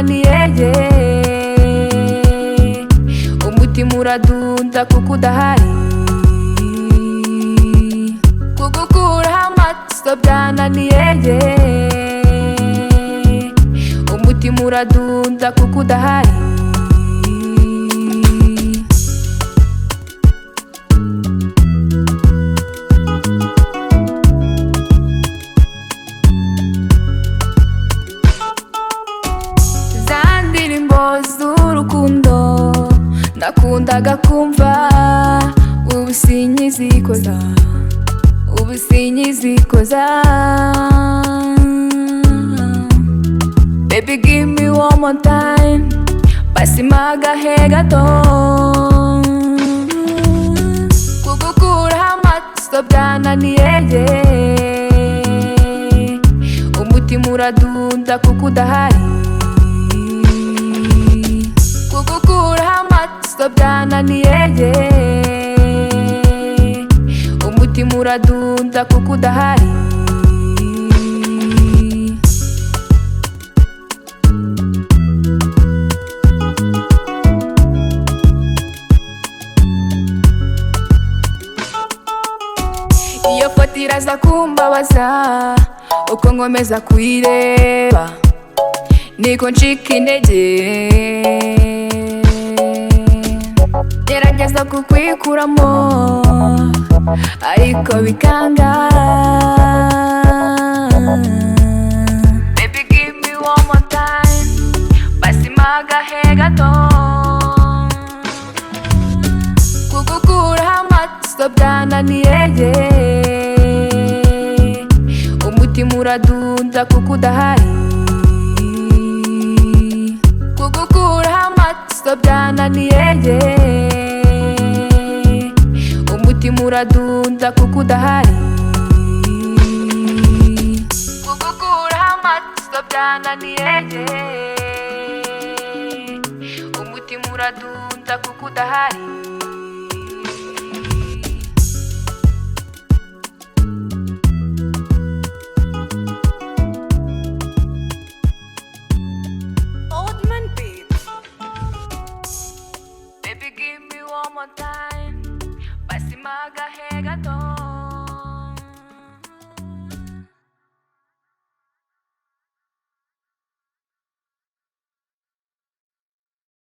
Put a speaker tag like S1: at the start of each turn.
S1: byananiye umutima uradunda kuko udahari kugukuraho amaso byananiye umutima uradunda kuko udahari z'urukundo nakundaga kumva ubu sinyizikoza baby give me one more time basima agahe gato kugukuraho amaso byananiye umutima uradunda kuko udahari kugukuraho amaso byananiye umutima uradunda kuko udahari iyo foto iraza kumbabaza uko nkomeza kuyireba niko ncika intege gerageza kukwikuramo ariko bikanga baby give me one more time basima agahe gato kugukuraho amaso byananiye umutima uradunda kuko udahari kugukuraho amaso byananiye umutima uradunda kuko udahari kugukuraho amaso byananiye umutima uradunda kuko udahari